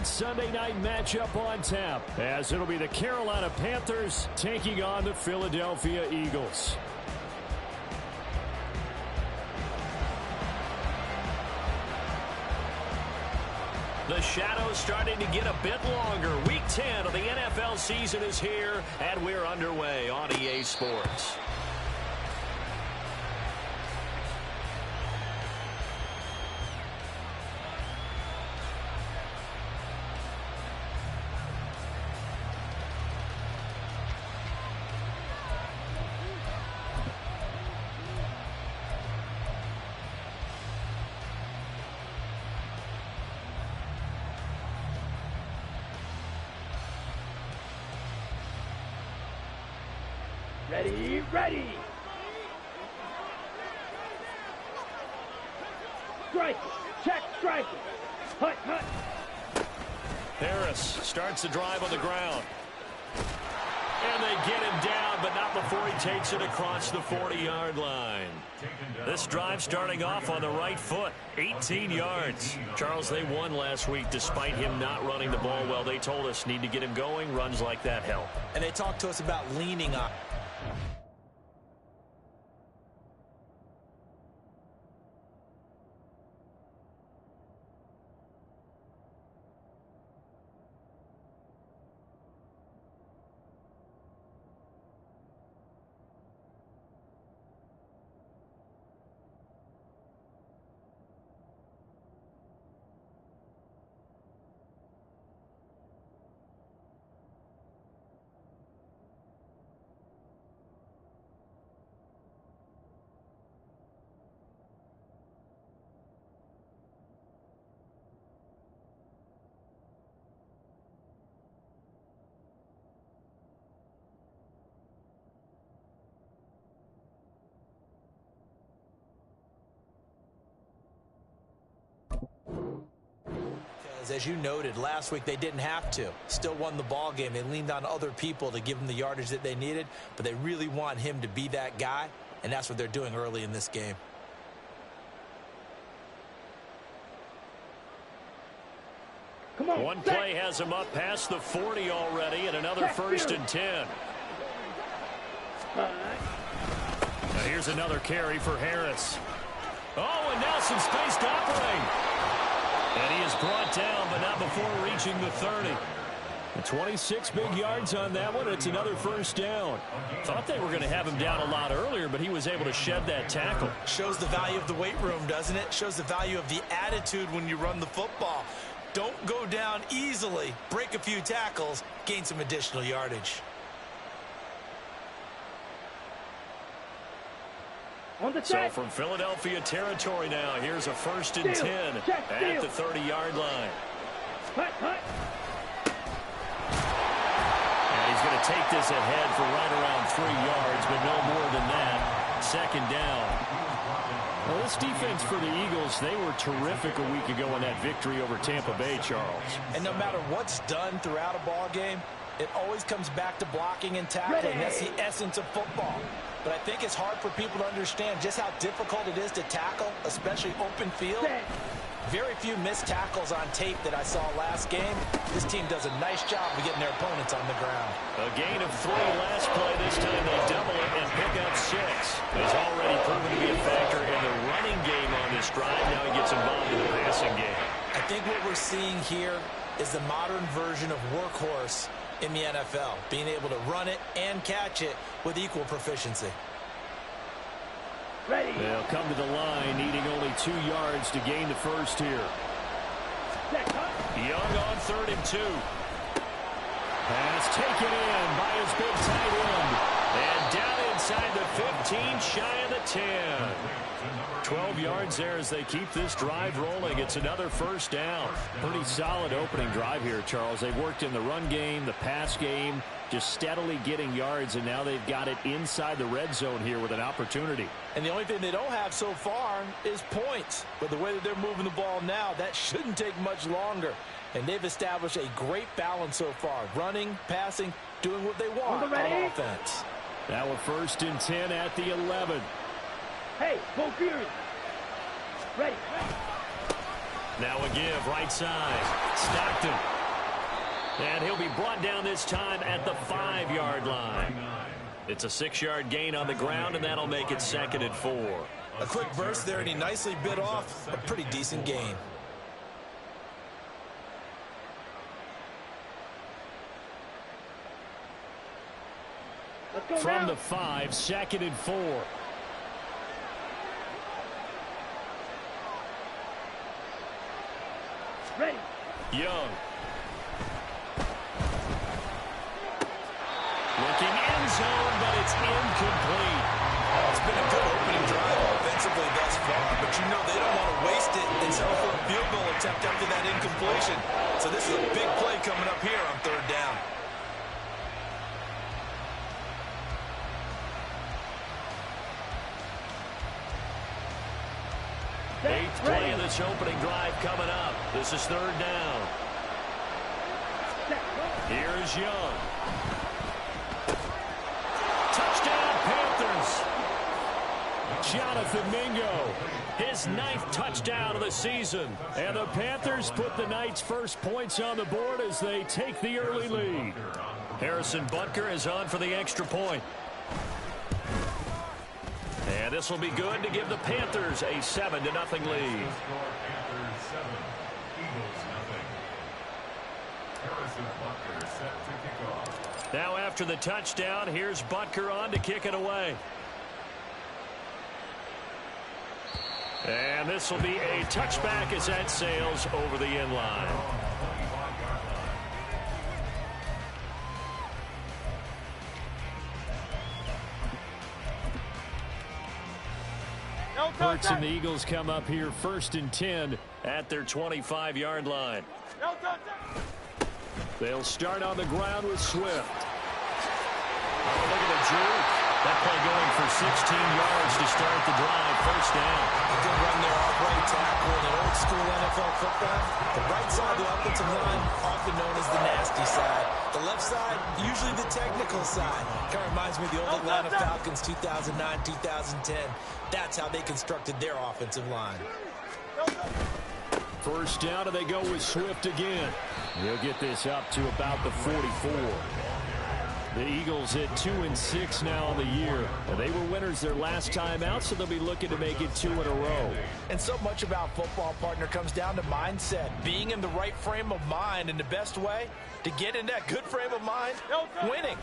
great Sunday night matchup on tap, as it'll be the Carolina Panthers taking on the Philadelphia Eagles. The shadow's starting to get a bit longer. Week 10 of the NFL season is here, and we're underway on EA Sports. Ready. Strike. Check strike. Hut. Harris starts the drive on the ground. And they get him down, but not before he takes it across the 40-yard line. This drive starting off on the right foot, 18 yards. Charles, they won last week despite him not running the ball well. They told us need to get him going. Runs like that help. And they talked to us about leaning on. As you noted, last week they didn't have to. Still won the ball game. They leaned on other people to give them the yardage that they needed, but they really want him to be that guy, and that's what they're doing early in this game. Come on. One play has him up past the 40 already, and another first and 10. Now here's another carry for Harris. Oh, and Nelson space to operate. And he is brought down, but not before reaching the 30. And 26 big yards on that one. It's another first down. Thought they were going to have him down a lot earlier, but he was able to shed that tackle. Shows the value of the weight room, doesn't it? Shows the value of the attitude when you run the football. Don't go down easily. Break a few tackles. Gain some additional yardage. So from Philadelphia territory now, here's a first and 10 at the 30-yard line. And he's going to take this ahead for right around 3 yards, but no more than that. Second down. Well, this defense for the Eagles, they were terrific a week ago in that victory over Tampa Bay, Charles. And no matter what's done throughout a ball game, it always comes back to blocking and tackling. That's the essence of football. But I think it's hard for people to understand just how difficult it is to tackle, especially open field. Very few missed tackles on tape that I saw last game. This team does a nice job of getting their opponents on the ground. A gain of 3 last play. This time they double it and pick up 6. He's already proven to be a factor in the running game on this drive. Now he gets involved in the passing game. I think what we're seeing here is the modern version of workhorse in the NFL, being able to run it and catch it with equal proficiency. They'll come to the line, needing only 2 yards to gain the first here. Young on 3rd and 2. Pass taken in by his big tight end. And down inside the 15, shy of the 10. 12 yards there as they keep this drive rolling. It's another first down. Pretty solid opening drive here, Charles. They worked in the run game, the pass game, just steadily getting yards, and now they've got it inside the red zone here with an opportunity. And the only thing they don't have so far is points. But the way that they're moving the ball now, that shouldn't take much longer. And they've established a great balance so far. Running, passing, doing what they want on offense. Now a 1st and 10 at the 11. Hey, go Fury. Ready. Now a give, right side. Stockton And he'll be brought down this time at the 5-yard line. It's a 6-yard gain on the ground, and that'll make it 2nd and 4. A quick burst there, and he nicely bit off a pretty decent gain. From the 5, 2nd and 4. Ready. Young. Looking end zone, but it's incomplete. It's been a good opening drive offensively thus far, but you know they don't want to waste it and settle for a field goal attempt after that incompletion. So this is a big play coming up here on 3rd down. Eighth play of this opening drive coming up. This is 3rd down. Here's Young. Touchdown, Panthers. Jonathan Mingo. His 9th touchdown of the season. And the Panthers put the Knights' first points on the board as they take the early lead. Harrison Butker is on for the extra point. And this will be good to give the Panthers a 7-0 lead. Now after the touchdown, here's Butker on to kick it away. And this will be a touchback as that sails over the end line. Hurts and the Eagles come up here 1st and 10 at their 25-yard line. They'll start on the ground with Swift. Oh, look at the juke. That play going for 16 yards to start the drive. 1st down. A good run there off right tackle in old school NFL football. The right side of the offensive line, often known as the nasty side. The left side, usually the technical side. Kind of reminds me of the old Atlanta Falcons 2009, 2010. That's how they constructed their offensive line. 1st down, and they go with Swift again. He'll get this up to about the 44. The Eagles at 2-6 now on the year. They were winners their last time out, so they'll be looking to make it 2 in a row. And so much about football, partner, comes down to mindset. Being in the right frame of mind, and the best way to get in that good frame of mind, winning.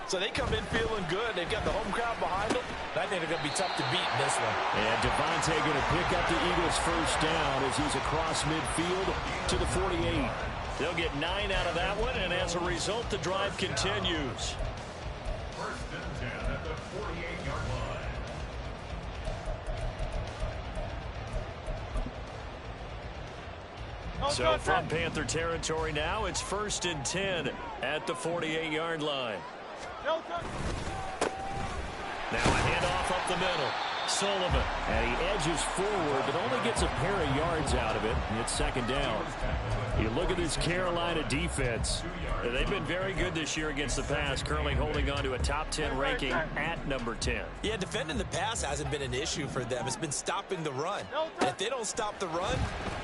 So they come in feeling good. They've got the home crowd behind them. I think they're going to be tough to beat in this one. And Devontae going to pick up the Eagles' 1st down as he's across midfield to the 48. They'll get 9 out of that one, and as a result, the drive continues. 1st and 10 at the 48-yard line. So from Panther territory now, it's 1st and 10 at the 48-yard line. Now a handoff up the middle. Sullivan. And he edges forward, but only gets a pair of yards out of it. And it's 2nd down. You look at this Carolina defense. They've been very good this year against the pass, currently holding on to a top 10 ranking at number 10. Yeah, defending the pass hasn't been an issue for them. It's been stopping the run. And if they don't stop the run,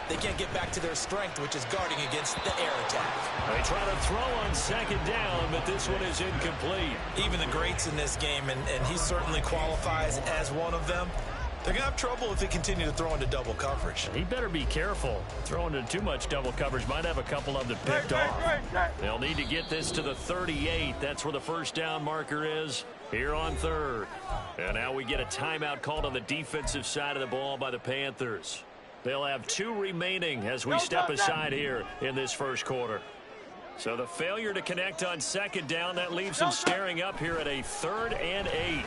they can't get back to their strength, which is guarding against the air attack. They try to throw on 2nd down, but this one is incomplete. Even the greats in this game, and he certainly qualifies as one of them, they're going to have trouble if they continue to throw into double coverage. He better be careful. Throwing into too much double coverage might have a couple of them picked off. They'll need to get this to the 38. That's where the 1st down marker is here on 3rd. And now we get a timeout called on the defensive side of the ball by the Panthers. They'll have 2 remaining as we step aside here in this 1st quarter. So the failure to connect on 2nd down, that leaves them staring up here at a 3rd and 8.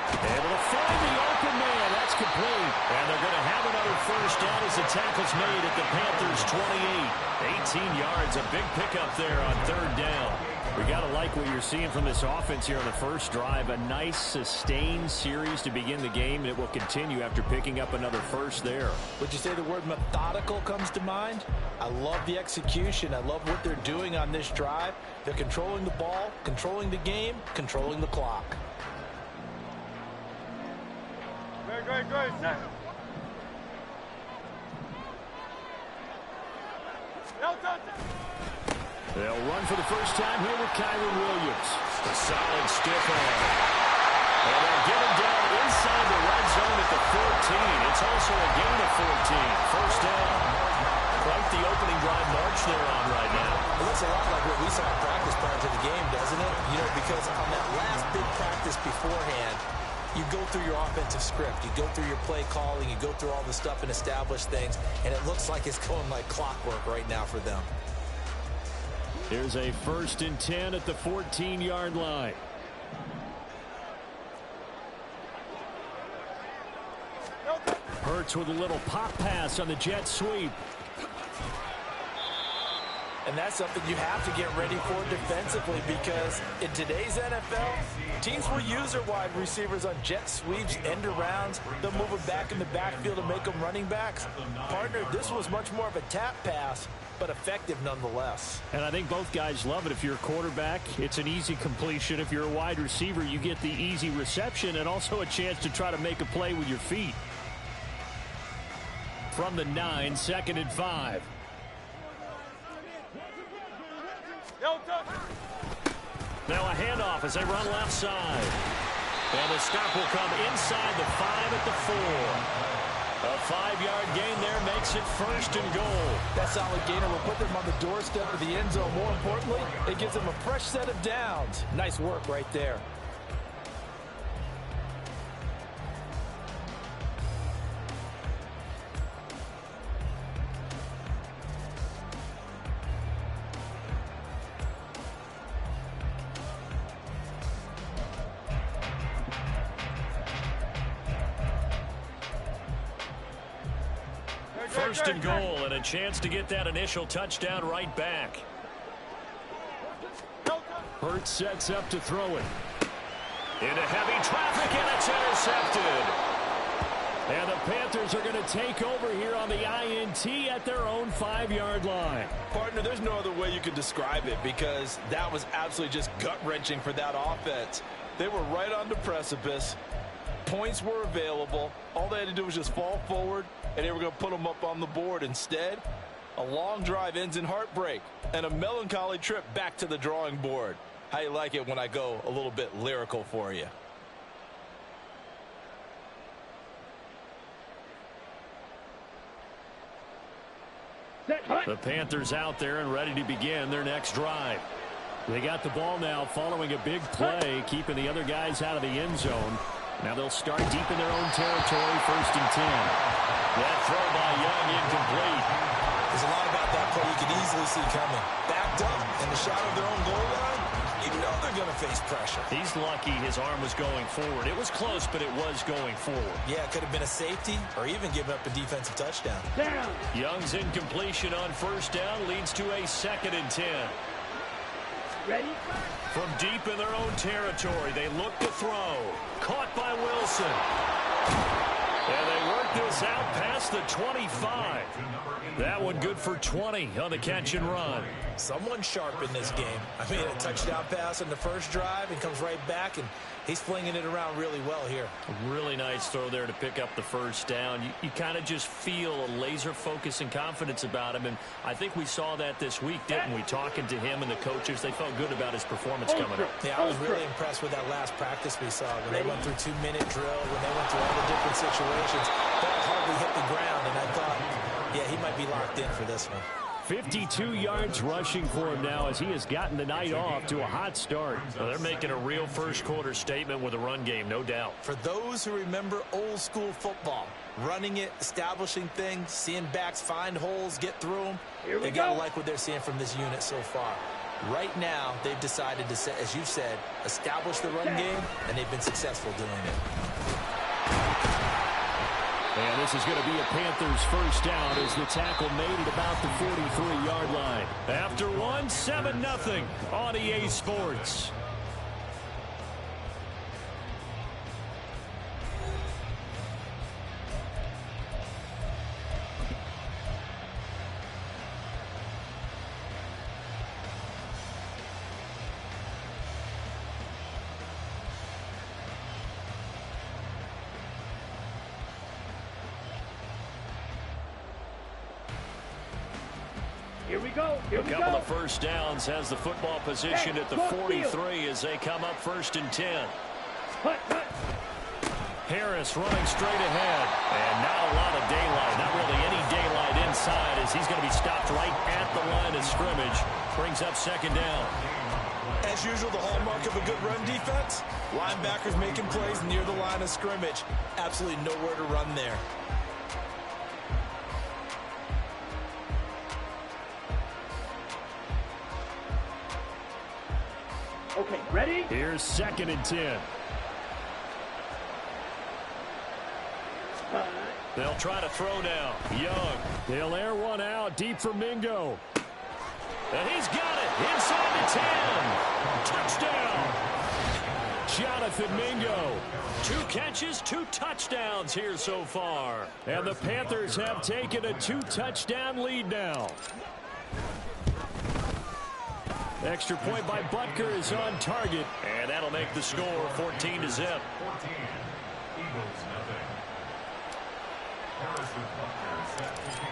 Able to find the open man. That's complete. And they're going to have another 1st down as the tackle's made at the Panthers' 28. 18 yards, a big pickup there on 3rd down. We got to like what you're seeing from this offense here on the 1st drive. A nice, sustained series to begin the game, and it will continue after picking up another 1st there. Would you say the word methodical comes to mind? I love the execution. I love what they're doing on this drive. They're controlling the ball, controlling the game, controlling the clock. Great, sir. They'll run for the first time here with Kyron Williams. A solid stiff arm. And they'll get him down inside the red zone at the 14. It's also a gain of 14. First down. Quite the opening drive march they're on right now. It looks a lot like what we saw in practice prior to the game, doesn't it? You know, because on that last big practice beforehand, you go through your offensive script. You go through your play calling. You go through all the stuff and establish things. And it looks like it's going like clockwork right now for them. Here's a 1st and 10 at the 14-yard line. Hurts with a little pop pass on the jet sweep. And that's something you have to get ready for defensively, because in today's NFL, teams will use their wide receivers on jet sweeps, end arounds. They'll move them back in the backfield to make them running backs. Partner, this was much more of a tap pass, but effective nonetheless. And I think both guys love it. If you're a quarterback, it's an easy completion. If you're a wide receiver, you get the easy reception and also a chance to try to make a play with your feet. From the 9, 2nd and 5. Now a handoff as they run left side. And the stop will come inside the 5 at the 4. A 5-yard gain there makes it 1st and goal. That solid gainer will put them on the doorstep of the end zone. More importantly, it gives them a fresh set of downs. Nice work right there. First and goal, and a chance to get that initial touchdown right back. Hurts sets up to throw it. Into heavy traffic, and it's intercepted. And the Panthers are going to take over here on the INT at their own 5-yard line. Partner, there's no other way you could describe it, because that was absolutely just gut-wrenching for that offense. They were right on the precipice. Points were available. All they had to do was just fall forward, and they were going to put them up on the board. Instead, a long drive ends in heartbreak and a melancholy trip back to the drawing board. How you like it when I go a little bit lyrical for you? The Panthers out there and ready to begin their next drive. They got the ball now following a big play, keeping the other guys out of the end zone. Now they'll start deep in their own territory, 1st and 10. That throw by Young incomplete. There's a lot about that play you could easily see coming. Backed up in the shadow of their own goal line, you know they're going to face pressure. He's lucky his arm was going forward. It was close, but it was going forward. Yeah, it could have been a safety or even given up a defensive touchdown. Down. Young's incompletion on 1st down leads to a 2nd and 10. Ready? From deep in their own territory, they look to throw. Caught by Wilson. And they work this out past the 25. That one good for 20 on the catch and run. Someone sharp in this game. I mean, a touchdown pass on the first drive and comes right back, and he's flinging it around really well here. A really nice throw there to pick up the 1st down. You kind of just feel a laser focus and confidence about him, and I think we saw that this week, didn't we? Talking to him and the coaches, they felt good about his performance coming up. Yeah, I was really impressed with that last practice we saw when they went through 2-minute drill, when they went through all the different situations. Ball hardly hit the ground, and I thought, yeah, he might be locked in for this one. 52 yards rushing for him now as he has gotten the night off to a hot start. Well, they're making a real first-quarter statement with a run game, no doubt. For those who remember old-school football, running it, establishing things, seeing backs find holes, get through them, they got to like what they're seeing from this unit so far. Right now, they've decided to, as you said, establish the run game, and they've been successful doing it. And this is going to be a Panthers 1st down as the tackle made at about the 43-yard line. After one, 7-0 on EA Sports. Here we we go. Here A we couple go. of first downs has the football position at the 43 as they come up 1st and 10. Hut. Harris running straight ahead. And not a lot of daylight. Not really any daylight inside as he's going to be stopped right at the line of scrimmage. Brings up 2nd down. As usual, the hallmark of a good run defense, linebackers making plays near the line of scrimmage. Absolutely nowhere to run there. Okay, ready? Here's 2nd and 10. They'll try to throw now. Young. They'll air one out deep for Mingo. And he's got it inside the 10. Touchdown. Jonathan Mingo. 2 catches, 2 touchdowns here so far. And the Panthers have taken a 2-touchdown lead now. Extra point by Butker is on target. And that'll make the score 14-0. 14. Eagles, nothing.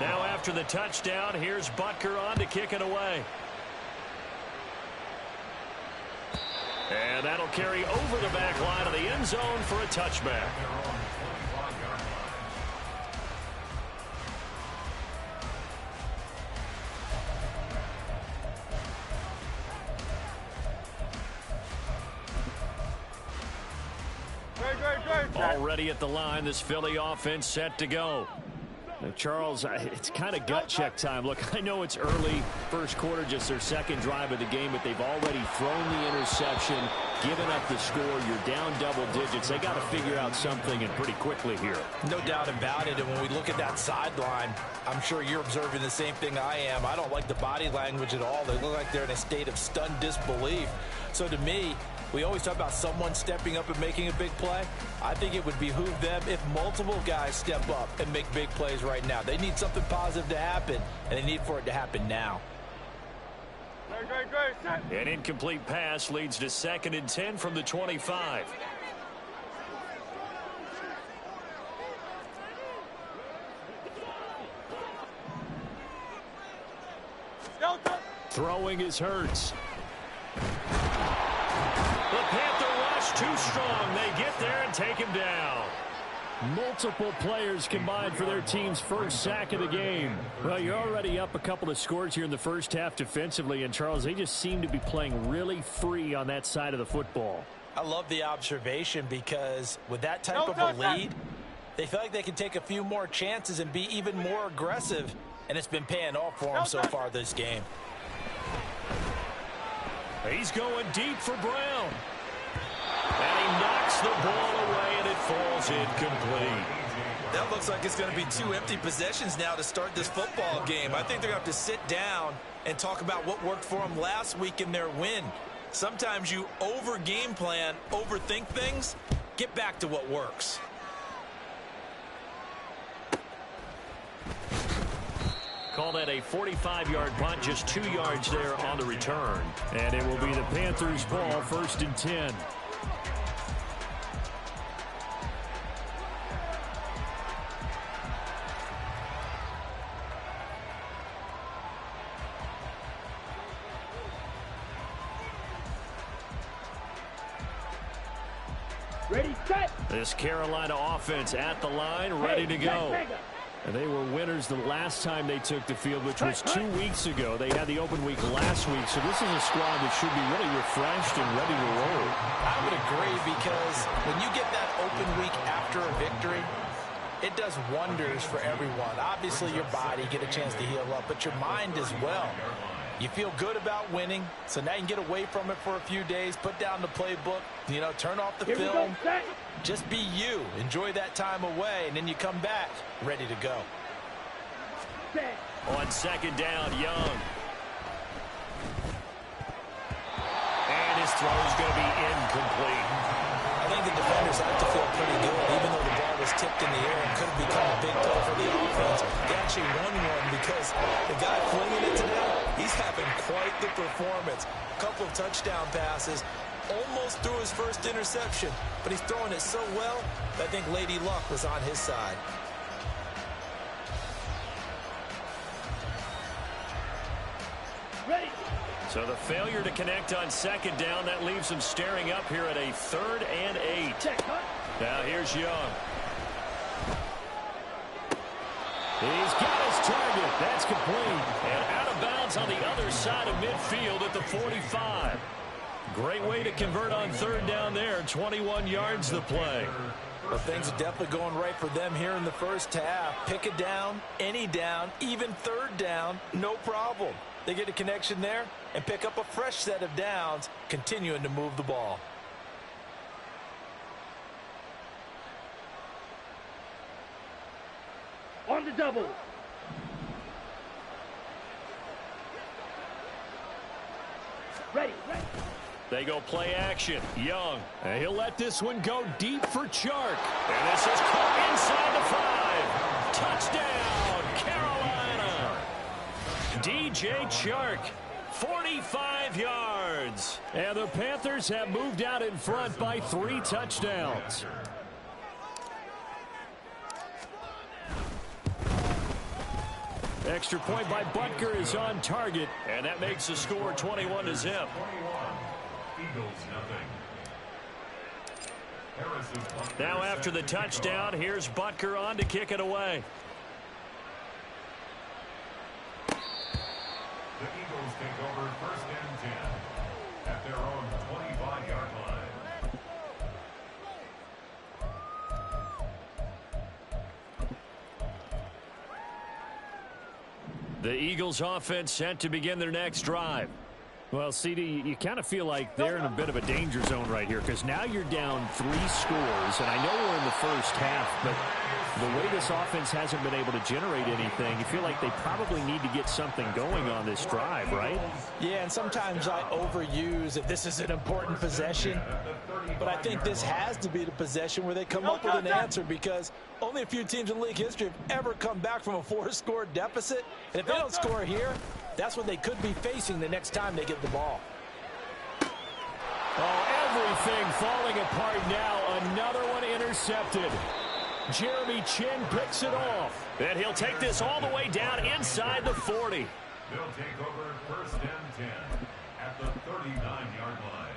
Now after the touchdown, here's Butker on to kick it away. And that'll carry over the back line of the end zone for a touchback. Already at the line, this Philly offense set to go. Now, Charles, it's kind of gut check time. Look, I know it's early, first quarter, just their 2nd drive of the game, but they've already thrown the interception, given up the score. You're down double digits. They got to figure out something, and pretty quickly here. No doubt about it. And when we look at that sideline, I'm sure you're observing the same thing I am. I don't like the body language at all. They look like they're in a state of stunned disbelief. So to me, we always talk about someone stepping up and making a big play. I think it would behoove them if multiple guys step up and make big plays right now. They need something positive to happen, and they need for it to happen now. An incomplete pass leads to 2nd and 10 from the 25. Throwing is Hurts. The Panther rush too strong. They get there and take him down. Multiple players combined for their team's first sack of the game. Well, you're already up a couple of scores here in the first half defensively, and Charles, they just seem to be playing really free on that side of the football. I love the observation because with that type of a lead, they feel like they can take a few more chances and be even more aggressive, and it's been paying off for them so far this game. He's going deep for Brown. And he knocks the ball away, and it falls incomplete. That looks like it's going to be 2 empty possessions now to start this football game. I think they're going to have to sit down and talk about what worked for them last week in their win. Sometimes you over-game plan, overthink things, get back to what works. Call that a 45-yard punt, just 2 yards there on the return. And it will be the Panthers' ball, 1st and 10. Ready, set. This Carolina offense at the line, ready to go. And they were winners the last time they took the field, which was 2 weeks ago. They had the open week last week, so this is a squad that should be really refreshed and ready to roll. I would agree because when you get that open week after a victory, it does wonders for everyone. Obviously, your body get a chance to heal up, but your mind as well. You feel good about winning, so now you can get away from it for a few days, put down the playbook, you know, turn off the film. Just be you. Enjoy that time away, and then you come back ready to go. On 2nd down, Young. And his throw is going to be incomplete. I think the defenders have to feel pretty good, even though the ball was tipped in the air and could have become a big play for the offense. They actually won one because the guy flinging it to them, he's having quite the performance. A couple of touchdown passes. Almost threw his first interception, but he's throwing it so well that I think Lady Luck was on his side. Ready. So the failure to connect on second down, that leaves him staring up here at a 3rd and 8. Check. Hut. Now here's Young. He's got his target. That's complete. And out of bounds on the other side of midfield at the 45. Great way to convert on 3rd down there. 21 yards the play. Well, things are definitely going right for them here in the first half. Pick a down, any down, even 3rd down, no problem. They get a connection there and pick up a fresh set of downs, continuing to move the ball. On the double. Ready. They go play action. Young. And he'll let this one go deep for Chark. And this is caught inside the 5. Touchdown, Carolina. DJ Chark. 45 yards. And the Panthers have moved out in front by 3 touchdowns. Extra point by Butker is on target. And that makes the score 21-0. Now after the touchdown, here's Butker on to kick it away. The Eagles take over 1st and 10 at their own 25-yard line. The Eagles offense set to begin their next drive. Well, CD, you kind of feel like they're in a bit of a danger zone right here because now you're down 3 scores, and I know we're in the first half, but the way this offense hasn't been able to generate anything, you feel like they probably need to get something going on this drive, right? Yeah, and sometimes I overuse if this is an important possession, but I think this has to be the possession where they come up with an answer because only a few teams in league history have ever come back from a 4-score deficit, and if they don't score here, that's what they could be facing the next time they get the ball. Oh, everything falling apart now. Another one intercepted. Jeremy Chin picks it off. And he'll take this all the way down inside the 40. They'll take over 1st and 10 at the 39-yard line.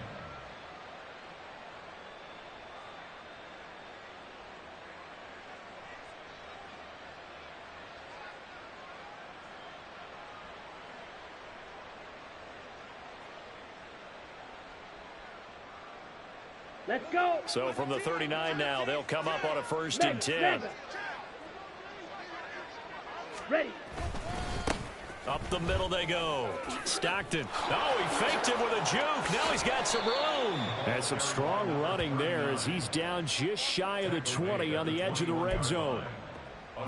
Let's go. So from the 39 now, they'll come up on a 1st and 10. Ready. Up the middle they go. Stockton. Oh, he faked him with a juke. Now he's got some room. And some strong running there as he's down just shy of the 20 on the edge of the red zone.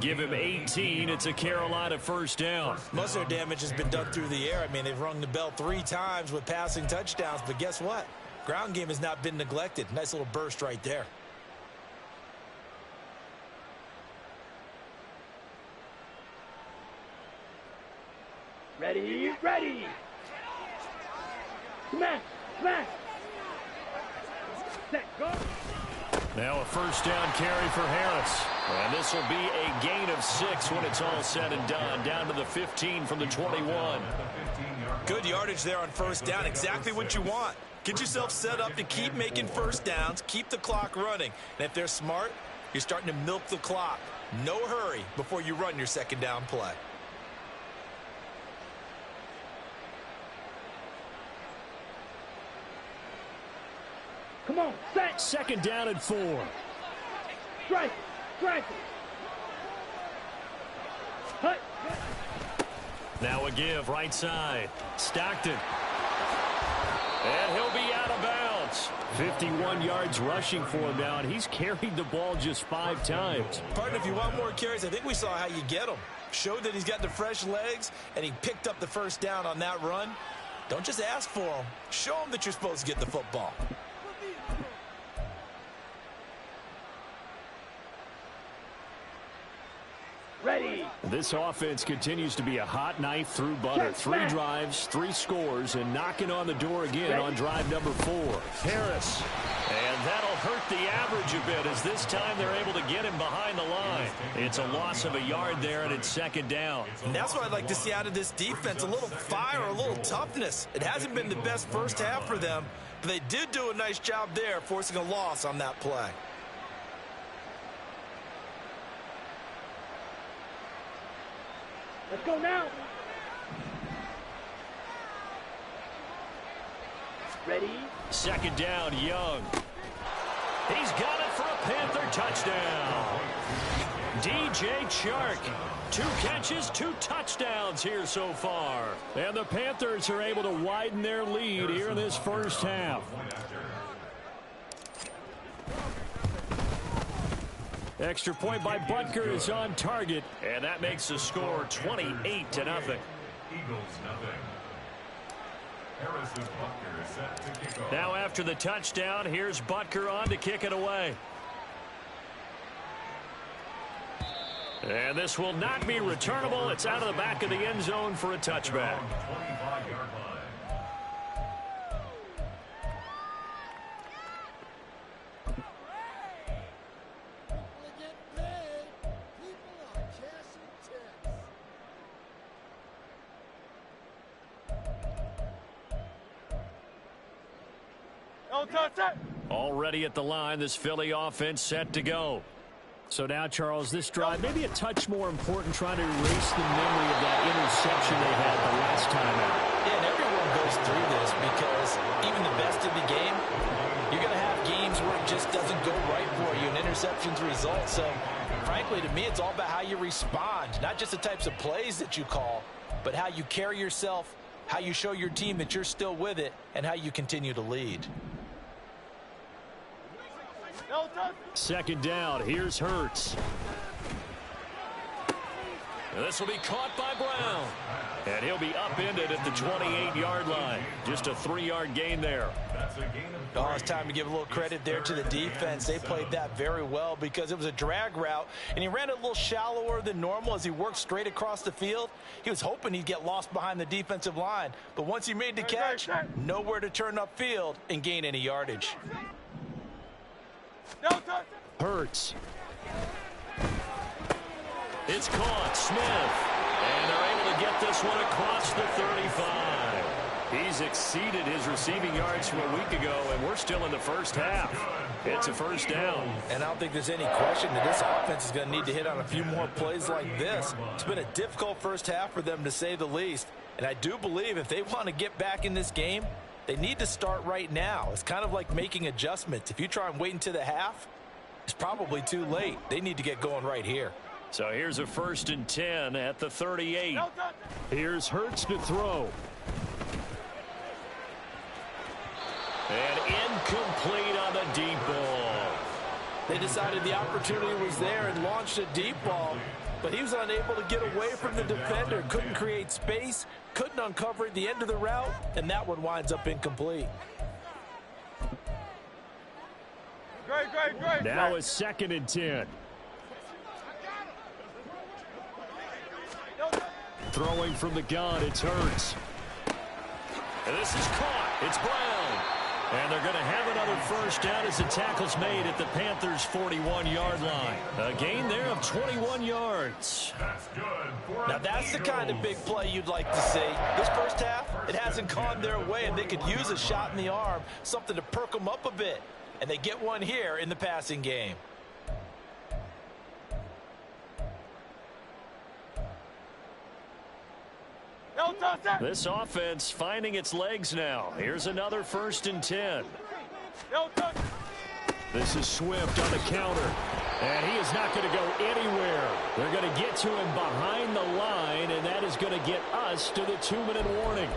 Give him 18. It's a Carolina 1st down. Most of their damage has been done through the air. I mean, they've rung the bell 3 times with passing touchdowns, but guess what? Ground game has not been neglected. Nice little burst right there. Ready. Smash. Set. Go. Now a 1st down carry for Harris. And this will be a gain of 6 when it's all said and done. Down to the 15 from the 21. Good yardage there on 1st down. Exactly what you want. Get yourself set up to keep making 1st downs, keep the clock running. And if they're smart, you're starting to milk the clock. No hurry before you run your 2nd down play. Come on. Set. 2nd down and 4. Strike. Hut. Now a give right side. Stockton. And he'll be out of bounds. 51 yards rushing for him now, and he's carried the ball just 5 times. Partner, if you want more carries, I think we saw how you get them. Showed that he's got the fresh legs, and he picked up the 1st down on that run. Don't just ask for them. Show them that you're supposed to get the football. Ready. This offense continues to be a hot knife through butter. 3 drives, 3 scores, and knocking on the door again on drive number 4. Harris. And that'll hurt the average a bit as this time they're able to get him behind the line. It's a loss of a yard there, and it's 2nd down. And that's what I'd like to see out of this defense. A little fire, a little toughness. It hasn't been the best first half for them, but they did do a nice job there, forcing a loss on that play. Let's go now. Ready? Second down, Young. He's got it for a Panther touchdown. DJ Chark. 2 catches, 2 touchdowns here so far. And the Panthers are able to widen their lead here in this first half. Extra point by Butker is on target, and that makes the score 28-0. Eagles nothing. Harrison Butker is set to kick off. Now after the touchdown, here's Butker on to kick it away. And this will not be returnable. It's out of the back of the end zone for a touchback. 25-yard line. Already at the line, this Philly offense set to go. So now, Charles, this drive maybe a touch more important, trying to erase the memory of that interception they had the last time out. Yeah, and everyone goes through this because even the best in the game, you're going to have games where it just doesn't go right for you and interceptions result. So, frankly, to me, it's all about how you respond, not just the types of plays that you call, but how you carry yourself, how you show your team that you're still with it, and how you continue to lead. Second down, here's Hurts. This will be caught by Brown. And he'll be upended at the 28-yard line. Just a 3-yard gain there. Oh, it's time to give a little credit there to the defense. They played that very well because it was a drag route, and he ran it a little shallower than normal as he worked straight across the field. He was hoping he'd get lost behind the defensive line, but once he made the catch, nowhere to turn upfield and gain any yardage. Hurts. It's caught. Smith. And they're able to get this one across the 35. He's exceeded his receiving yards from a week ago, and we're still in the first half. It's a first down. And I don't think there's any question that this offense is going to need to hit on a few more plays like this. It's been a difficult first half for them, to say the least. And I do believe if they want to get back in this game, they need to start right now. It's kind of like making adjustments. If you try and wait until the half, it's probably too late. They need to get going right here. So here's a 1st and 10 at the 38. Here's Hurts to throw. And incomplete on the deep ball. They decided the opportunity was there and launched a deep ball, but he was unable to get away from the defender. Couldn't create space, couldn't uncover at the end of the route, and that one winds up incomplete. Now it's 2nd and 10. Throwing from the gun, it's Hurts. And this is caught. It's Brown. And they're going to have another first down as the tackle's made at the Panthers' 41-yard line. A gain there of 21 yards. Now that's the kind of big play you'd like to see. This first half, it hasn't gone their way, and they could use a shot in the arm, something to perk them up a bit. And they get one here in the passing game. This offense finding its legs now. Here's another 1st and 10. This is Swift on the counter. And he is not going to go anywhere. They're going to get to him behind the line, and that is going to get us to the 2-minute warning.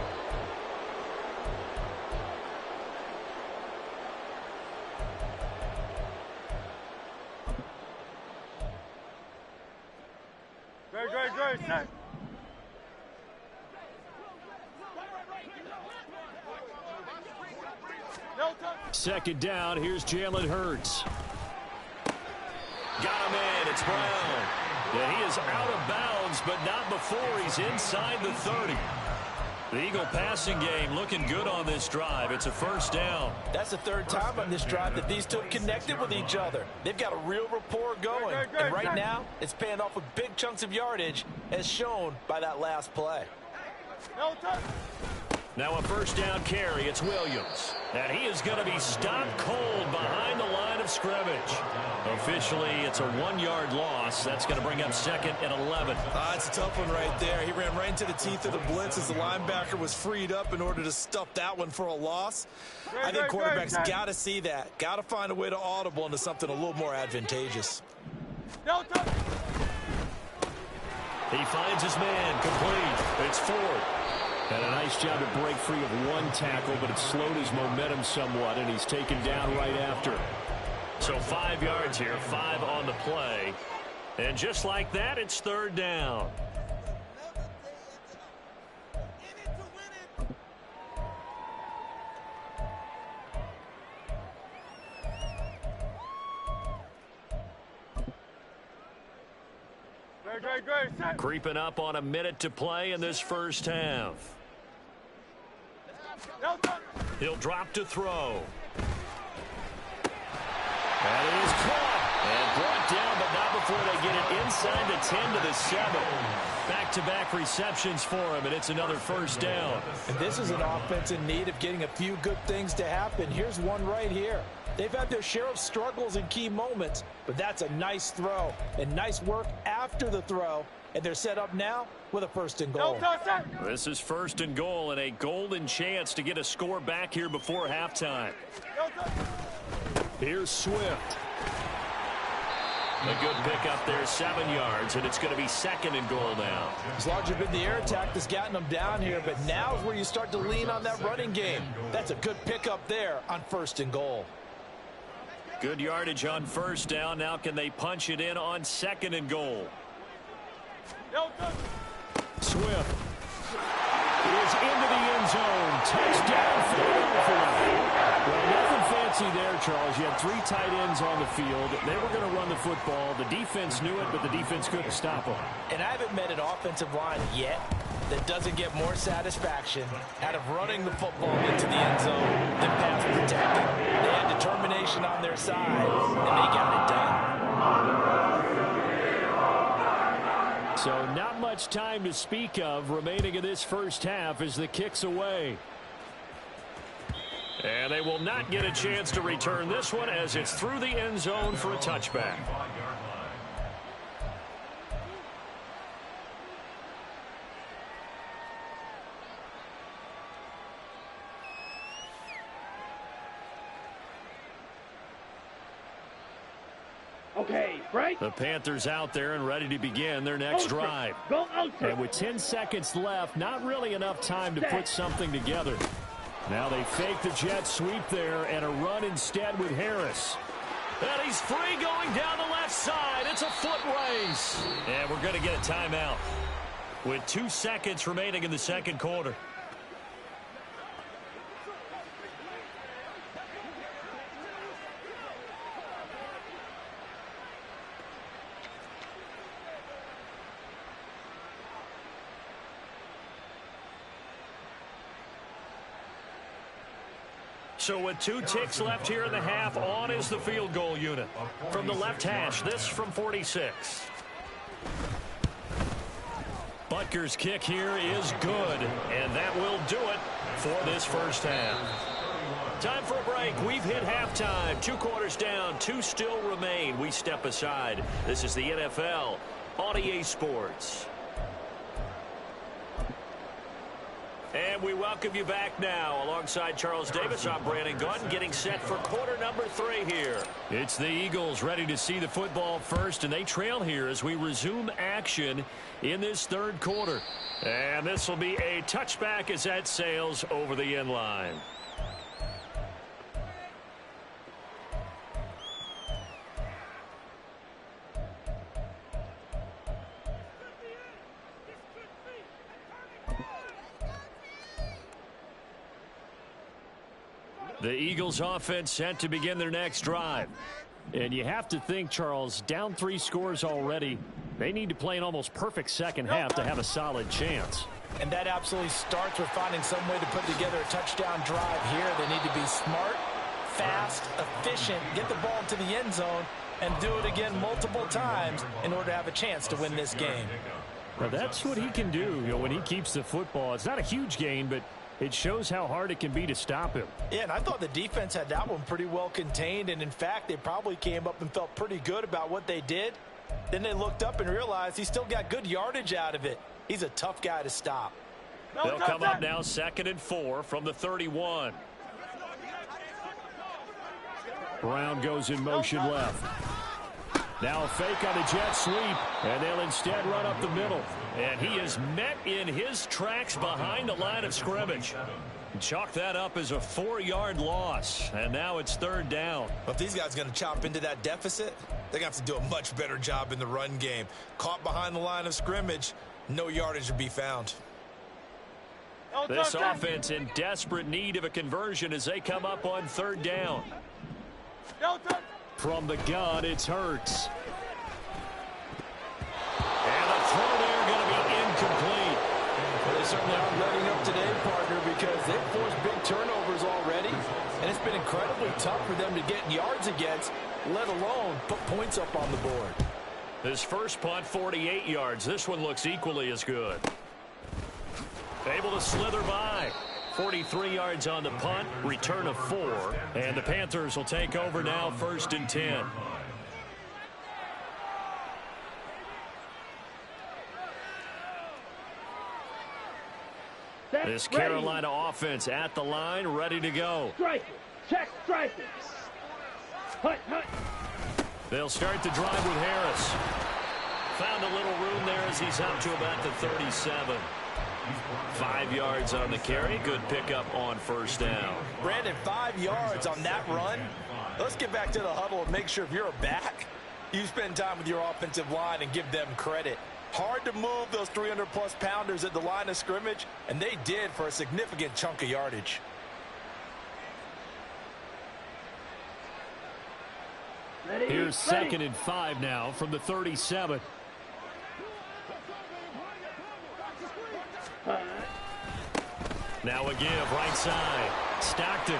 Great. Second down, here's Jalen Hurts. Got him in, it's Brown. And he is out of bounds, but not before he's inside the 30. The Eagle passing game looking good on this drive. It's a first down. That's the 3rd time on this drive that these two have connected with each other. They've got a real rapport going. And right now, it's paying off with big chunks of yardage, as shown by that last play. Now a first down carry. It's Williams. And he is going to be stopped cold behind the line of scrimmage. Officially, it's a 1-yard loss. That's going to bring up 2nd and 11. It's a tough one right there. He ran right into the teeth of the blitz as the linebacker was freed up in order to stuff that one for a loss. I think quarterbacks got to see that. Got to find a way to audible into something a little more advantageous. He finds his man complete. It's Ford. And a nice job to break free of one tackle, but it slowed his momentum somewhat, and he's taken down right after. So 5 yards here, 5 on the play. And just like that, it's 3rd down. Creeping up on a minute to play in this first half. He'll drop to throw. And it is caught and brought down, but not before they get it inside the 10 to the 7. Back-to-back receptions for him, and it's another first down. And this is an offense in need of getting a few good things to happen. Here's one right here. They've had their share of struggles in key moments, but that's a nice throw and nice work after the throw. And they're set up now with a 1st and goal. This is 1st and goal and a golden chance to get a score back here before halftime. Here's Swift. A good pickup there, 7 yards, and it's going to be 2nd and goal now. It's largely been the air attack that's gotten them down here, but now is where you start to lean on that running game. That's a good pickup there on 1st and goal. Good yardage on 1st down. Now can they punch it in on 2nd and goal? Swift is into the end zone. Touchdown, Philadelphia. Well, nothing fancy there, Charles. You had 3 tight ends on the field. They were going to run the football. The defense knew it, but the defense couldn't stop them. And I haven't met an offensive line yet that doesn't get more satisfaction out of running the football into the end zone than pass protecting. They had determination on their side, and they got it done. So not much time to speak of remaining in this first half as the kick's away. And they will not get a chance to return this one as it's through the end zone for a touchback. Okay, break. The Panthers out there and ready to begin their next drive. Go ultra. And with 10 seconds left, not really enough time to put something together. Now they fake the jet sweep there and a run instead with Harris. And he's free going down the left side. It's a foot race. And we're going to get a timeout with 2 seconds remaining in the second quarter. So with 2 ticks left here in the half, on is the field goal unit. From the left hash, this from 46. Butker's kick here is good, and that will do it for this first half. Time for a break. We've hit halftime. 2 quarters down, 2 still remain. We step aside. This is the NFL on EA Sports. And we welcome you back now. Alongside Charles Davis, I'm Brandon Gaudin, getting set for quarter number 3 here. It's the Eagles ready to see the football first, and they trail here as we resume action in this third quarter. And this will be a touchback as that sails over the end line. The Eagles offense set to begin their next drive. And you have to think, Charles, down 3 scores already. They need to play an almost perfect second half to have a solid chance. And that absolutely starts with finding some way to put together a touchdown drive here. They need to be smart, fast, efficient, get the ball to the end zone, and do it again multiple times in order to have a chance to win this game. Well, that's what he can do. You know, when he keeps the football, it's not a huge gain, but It shows how hard it can be to stop him. Yeah, and I thought the defense had that one pretty well contained, and in fact, they probably came up and felt pretty good about what they did. Then they looked up and realized he still got good yardage out of it. He's a tough guy to stop. They'll come up now 2nd and 4 from the 31. Brown goes in motion left. Now a fake on the jet sweep, and they'll instead run up the middle. And he is met in his tracks behind the line of scrimmage. Chalk that up as a 4-yard loss, and now it's 3rd down. But if these guys are going to chop into that deficit, they're going to have to do a much better job in the run game. Caught behind the line of scrimmage, no yardage to be found. This offense in desperate need of a conversion as they come up on 3rd down. From the gun, it's Hurts. And the throw there going to be incomplete. Well, they certainly aren't letting up today, partner, because they've forced big turnovers already, and it's been incredibly tough for them to get yards against, let alone put points up on the board. His first punt, 48 yards. This one looks equally as good. Able to slither by. 43 yards on the punt, return of 4, and the Panthers will take over now 1st and 10. This Carolina offense at the line, ready to go. Strike it. Check strike it. Hut, hut. They'll start the drive with Harris. Found a little room there as he's up to about the 37. 5 yards on the carry. Good pickup on 1st down. Brandon, 5 yards on that run. Let's get back to the huddle and make sure if you're a back, you spend time with your offensive line and give them credit. Hard to move those 300-plus pounders at the line of scrimmage, and they did for a significant chunk of yardage. Ready, Here's ready. 2nd and 5 now from the 37. Now a give, right side. Stockton.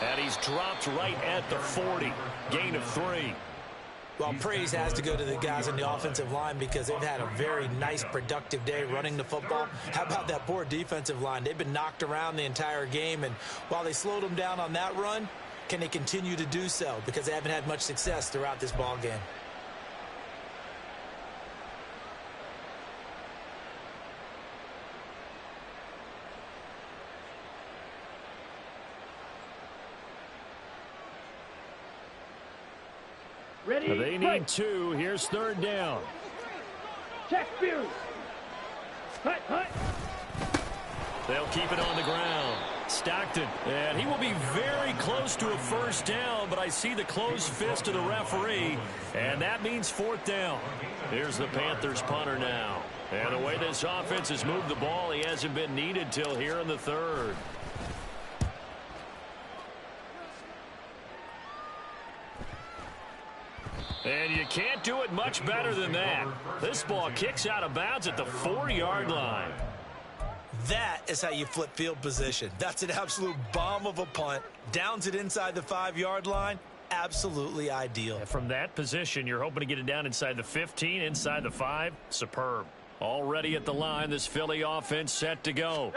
And he's dropped right at the 40. Gain of 3. Well, praise has to go to the guys on the offensive line because they've had a very nice, productive day running the football. How about that poor defensive line? They've been knocked around the entire game, and while they slowed them down on that run, can they continue to do so? Because they haven't had much success throughout this ball game. Ready, They right. need 2. Here's 3rd down. Check Fury. Hut, hut. They'll keep it on the ground. Stockton, and he will be very close to a 1st down, but I see the closed fist of the referee, and that means 4th down. Here's the Panthers punter now. And the way this offense has moved the ball, he hasn't been needed till here in the 3rd. And you can't do it much better than that. This ball kicks out of bounds at the 4-yard line. That is how you flip field position. That's an absolute bomb of a punt. Downs it inside the 5-yard line. Absolutely ideal. From that position, you're hoping to get it down inside the 15, inside the 5. Superb. Already at the line, this Philly offense set to go.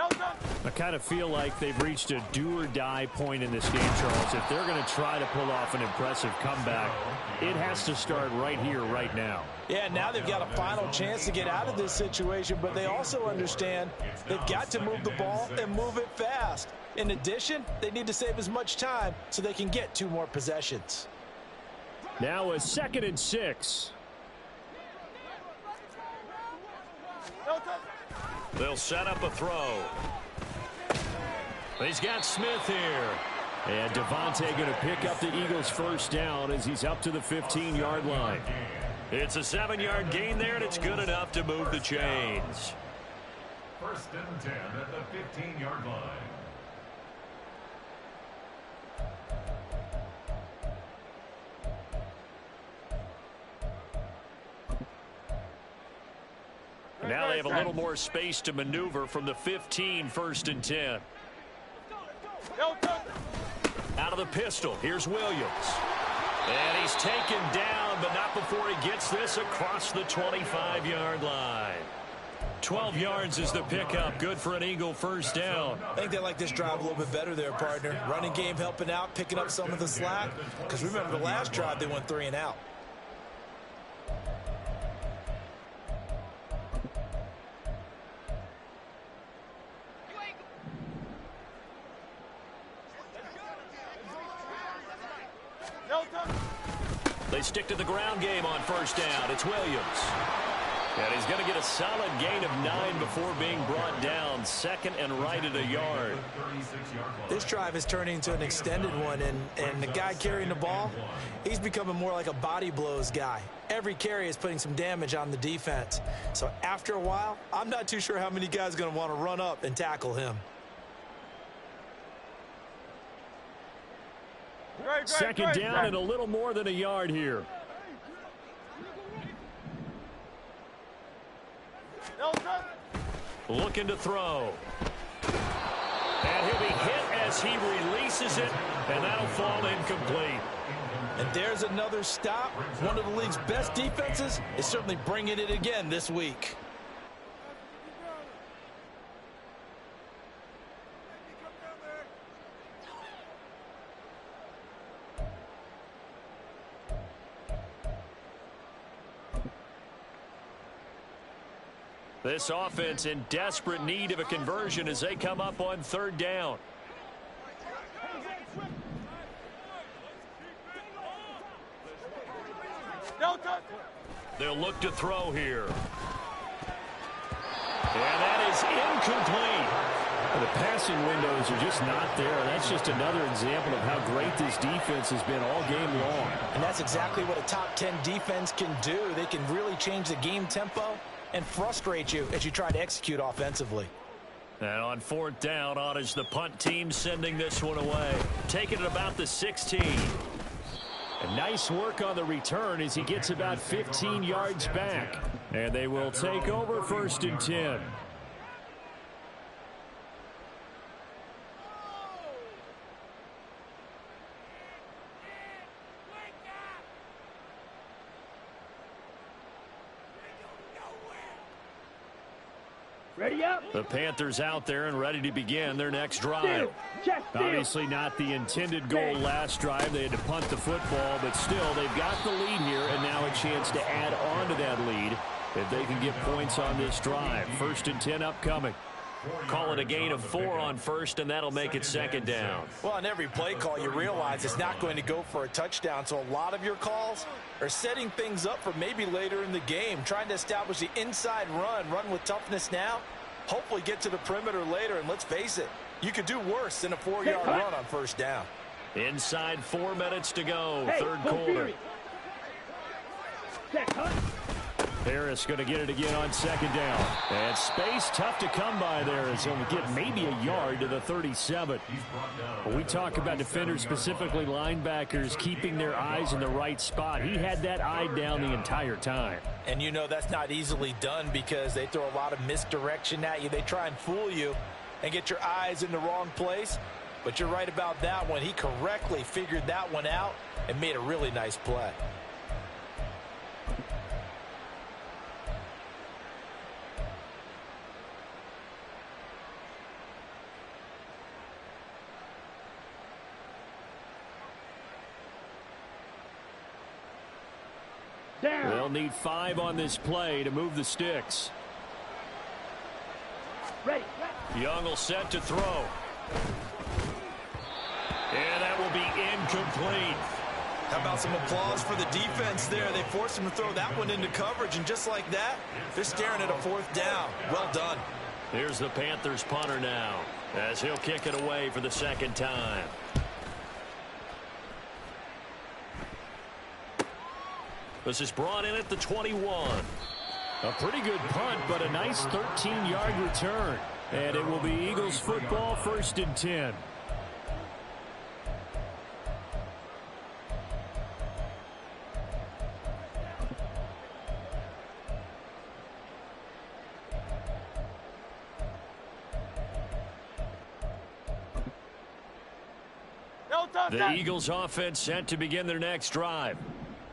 I kind of feel like they've reached a do-or-die point in this game, Charles. If they're going to try to pull off an impressive comeback, it has to start right here, right now. Yeah, now they've got a final chance to get out of this situation, but they also understand they've got to move the ball and move it fast. In addition, they need to save as much time so they can get 2 more possessions. Now a 2nd and 6. They'll set up a throw. He's got Smith here. And Devontae going to pick up the Eagles' 1st down as he's up to the 15-yard line. It's a 7-yard gain there, and it's good enough to move the chains. 1st and 10 at the 15-yard line. Now they have a little more space to maneuver from the 15, 1st and 10. Out of the pistol, here's Williams. And he's taken down, but not before he gets this across the 25-yard line. 12 yards is the pickup. Good for an Eagle first down. I think they like this drive a little bit better there, partner. Running game helping out, picking up some of the slack. Because remember the last drive, they went 3 and out. They stick to the ground game on first down. It's Williams. And he's going to get a solid gain of 9 before being brought down. Second and right at a yard. This drive is turning into an extended one, and the guy carrying the ball, he's becoming more like a body blows guy. Every carry is putting some damage on the defense. So after a while, I'm not too sure how many guys are going to want to run up and tackle him. Second down and a little more than a yard here. Looking to throw. And he'll be hit as he releases it, and that'll fall incomplete. And there's another stop. One of the league's best defenses is certainly bringing it again this week. This offense in desperate need of a conversion as they come up on third down. They'll look to throw here. And that is incomplete. The passing windows are just not there. That's just another example of how great this defense has been all game long. And that's exactly what a top 10 defense can do. They can really change the game tempo and frustrate you as you try to execute offensively. And on fourth down, on is the punt team sending this one away. Taking it about the 16. And nice work on the return as he gets about 15 yards back. And they will take over first and 10. Ready up. The Panthers out there and ready to begin their next drive. Obviously not the intended goal last drive. They had to punt the football, but still they've got the lead here and now a chance to add on to that lead if they can get points on this drive. First and 10 upcoming. Call it a gain of 4 on first, and that'll make it second down. Well, on every play call, you realize it's not going to go for a touchdown. So a lot of your calls are setting things up for maybe later in the game, trying to establish the inside run with toughness now, hopefully get to the perimeter later. And let's face it, you could do worse than a 4-yard run on first down. Inside 4 minutes to go, third quarter. Harris going to get it again on second down. And space tough to come by there as he'll get maybe a yard to the 37. When we talk about defenders, specifically linebackers, keeping their eyes in the right spot, he had that eye down the entire time. And you know that's not easily done because they throw a lot of misdirection at you. They try and fool you and get your eyes in the wrong place. But you're right about that one. He correctly figured that one out and made a really nice play. They'll need 5 on this play to move the sticks. Ready. Young will set to throw. And that will be incomplete. How about some applause for the defense there? They forced him to throw that one into coverage, and just like that, they're staring at a fourth down. Well done. Here's the Panthers punter now as he'll kick it away for the second time. This is brought in at the 21. A pretty good punt, but a nice 13-yard return. And it will be Eagles football, first and 10. The Eagles offense set to begin their next drive.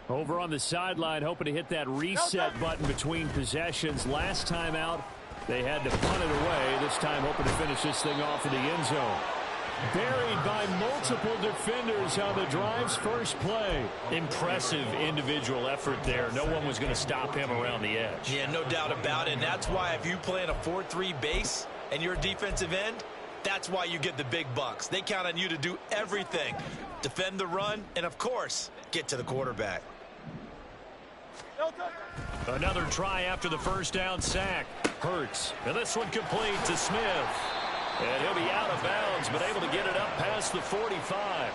Over on the sideline, hoping to hit that reset button between possessions. Last time out, They had to punt it away, this time hoping to finish this thing off in the end zone. Buried by multiple defenders on the drive's first play. Impressive individual effort there. No one was going to stop him around the edge. Yeah, no doubt about it. And that's why if you play in a 4-3 base and you're a defensive end, that's why you get the big bucks. They count on you to do everything. Defend the run and, of course, get to the quarterback. Another try after the first down sack. Hurts. And this one complete to Smith. And he'll be out of bounds, but able to get it up past the 45.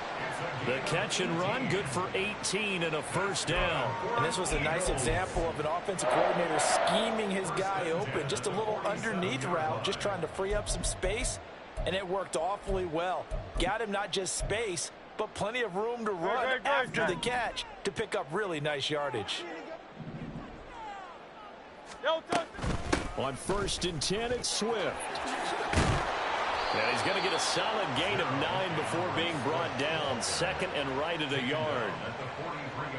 The catch and run, good for 18 and a first down. And this was a nice example of an offensive coordinator scheming his guy open. Just a little underneath route, just trying to free up some space, and it worked awfully well. Got him not just space, but plenty of room to run after the catch to pick up really nice yardage. On 1st and 10, it's Swift. And he's going to get a solid gain of 9 before being brought down. 2nd and right at a yard.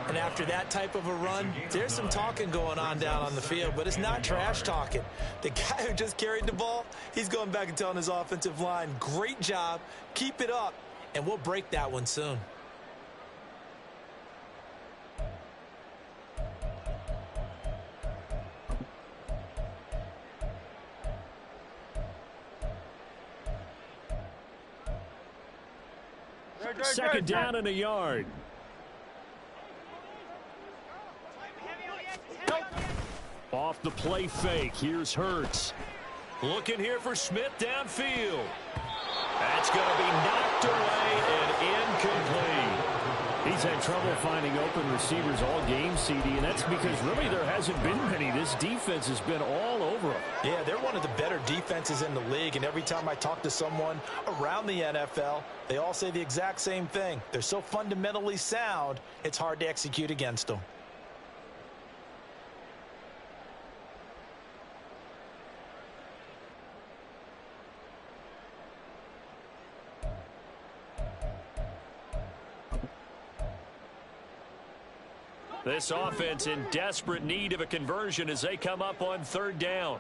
And after that type of a run, there's some talking going on down on the field, but it's not trash talking. The guy who just carried the ball, he's going back and telling his offensive line, great job, keep it up, and we'll break that one soon. Second down and a yard. Off the play fake. Here's Hurts. Looking here for Smith downfield. That's going to be knocked away and incomplete. He's had trouble finding open receivers all game, CD, and that's because really there hasn't been many. This defense has been all over them. Yeah, they're one of the better defenses in the league, and every time I talk to someone around the NFL, they all say the exact same thing. They're so fundamentally sound, it's hard to execute against them. This offense in desperate need of a conversion as they come up on 3rd down.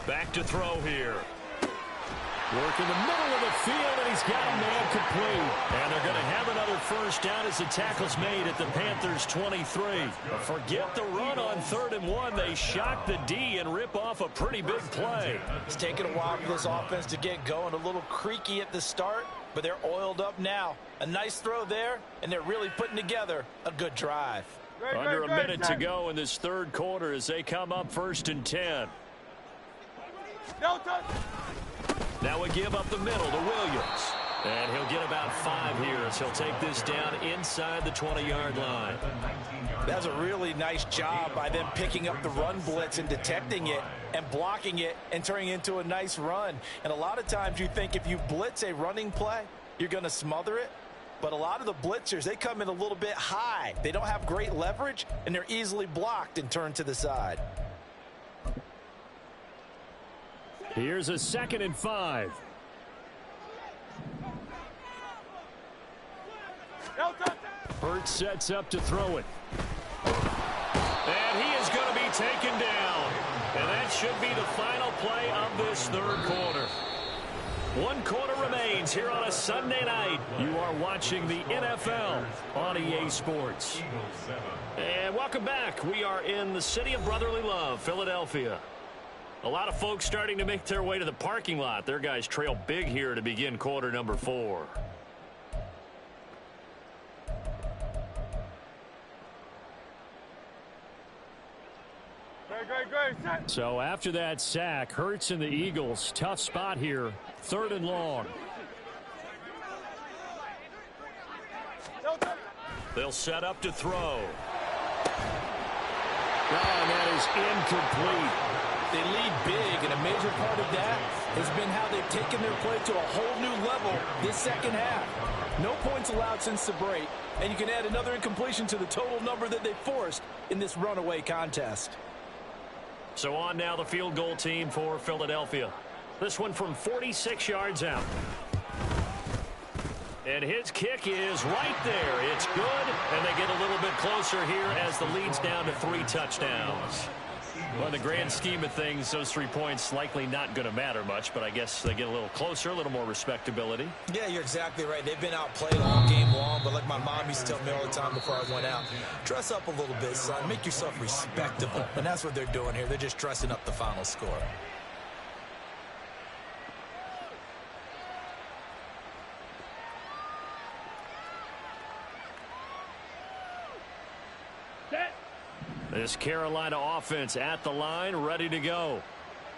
Back to throw here. Work in the middle of the field, and he's got a man complete. And they're going to have another first down as the tackle's made at the Panthers' 23. But forget the run on 3rd and 1. They shock the D and rip off a pretty big play. It's taken a while for this offense to get going. A little creaky at the start, but they're oiled up now. A nice throw there, and they're really putting together a good drive. Under a minute to go in this 3rd quarter as they come up 1st and 10. Now we give up the middle to Williams. And he'll get about 5 here as he'll take this down inside the 20-yard line. That's a really nice job by them picking up the run blitz and detecting it and blocking it and turning it into a nice run. And a lot of times you think if you blitz a running play, you're going to smother it. But a lot of the blitzers, they come in a little bit high. They don't have great leverage, and they're easily blocked and turned to the side. Here's a 2nd and 5. Hurts sets up to throw it. And he is going to be taken down. And that should be the final play of this 3rd quarter. 1 quarter remains here on a Sunday night. You are watching the NFL on EA Sports. And welcome back. We are in the city of brotherly love, Philadelphia. A lot of folks starting to make their way to the parking lot. Their guys trail big here to begin quarter number 4. So after that sack, Hurts and the Eagles, tough spot here, 3rd and long. They'll set up to throw. And that is incomplete. They lead big, and a major part of that has been how they've taken their play to a whole new level this 2nd half. No points allowed since the break, and you can add another incompletion to the total number that they forced in this runaway contest. So on now the field goal team for Philadelphia. This one from 46 yards out. And his kick is right there. It's good, and they get a little bit closer here as the lead's down to 3 touchdowns. Well, in the grand scheme of things, those 3 points likely not going to matter much, but I guess they get a little closer, a little more respectability. Yeah, you're exactly right. They've been outplayed all game long, but like my mom used to tell me all the time before I went out, dress up a little bit, son. Make yourself respectable. And that's what they're doing here. They're just dressing up the final score. This Carolina offense at the line, ready to go.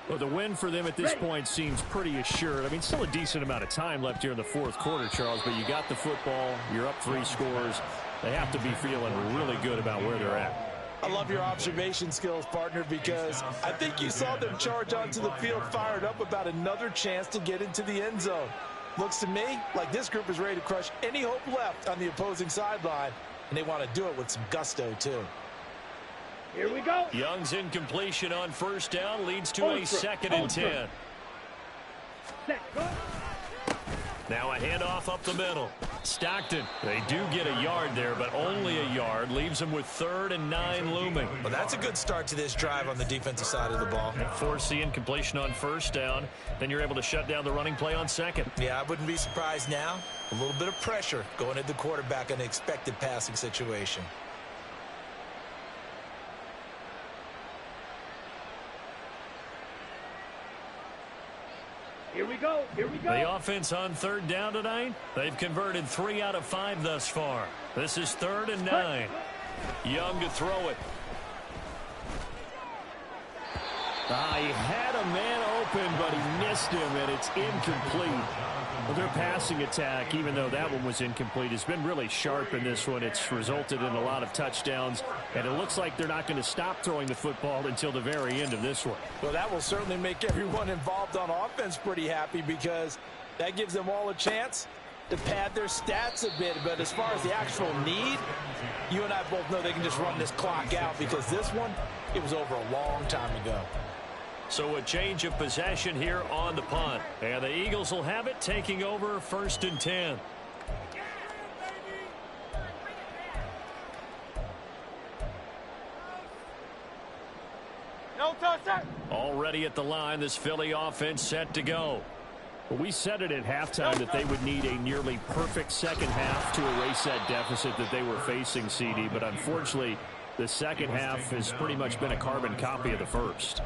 Well, the win for them at this point seems pretty assured. I mean, still a decent amount of time left here in the fourth quarter, Charles, but you got the football. You're up 3 scores. They have to be feeling really good about where they're at. I love your observation skills, partner, because I think you saw them charge onto the field fired up about another chance to get into the end zone. Looks to me like this group is ready to crush any hope left on the opposing sideline, and they want to do it with some gusto, too. Here we go. Young's incompletion on first down leads to a 2nd and 10. Now a handoff up the middle. Stockton. They do get a yard there, but only a yard. Leaves them with 3rd and 9 looming. Well, that's a good start to this drive on the defensive side of the ball. Force the incompletion on first down. Then you're able to shut down the running play on 2nd. Yeah, I wouldn't be surprised now. A little bit of pressure going at the quarterback in an expected passing situation. Here we go. Here we go. The offense on 3rd down tonight. They've converted 3 out of 5 thus far. This is 3rd and 9. Young to throw it. He had a man open, but he missed him, and it's incomplete. Well, their passing attack, even though that one was incomplete, has been really sharp in this one. It's resulted in a lot of touchdowns, and it looks like they're not going to stop throwing the football until the very end of this one. Well, that will certainly make everyone involved on offense pretty happy because that gives them all a chance to pad their stats a bit. But as far as the actual need, you and I both know they can just run this clock out because this one, it was over a long time ago. So a change of possession here on the punt. And the Eagles will have it, taking over 1st and 10. No touch. Already at the line, this Philly offense set to go. Well, we said it at halftime that they would need a nearly perfect second half to erase that deficit that they were facing, CD. But unfortunately, the second half has pretty much been a carbon copy of the first.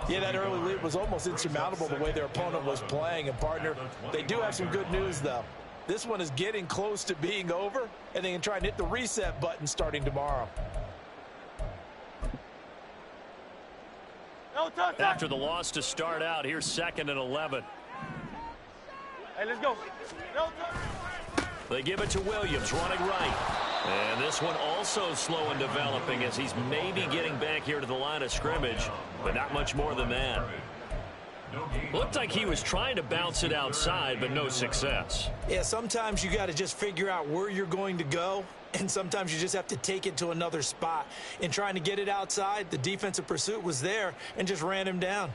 Yeah, that early lead was almost insurmountable the way their opponent was playing. And, partner, they do have some good news, though. This one is getting close to being over, and they can try and hit the reset button starting tomorrow. No touch. After the loss to start out, here's 2nd and 11. Hey, let's go. No touch. They give it to Williams, running right. And this one also slow in developing as he's maybe getting back here to the line of scrimmage, but not much more than that. Looked like he was trying to bounce it outside, but no success. Yeah, sometimes you got to just figure out where you're going to go, and sometimes you just have to take it to another spot. In trying to get it outside, the defensive pursuit was there and just ran him down.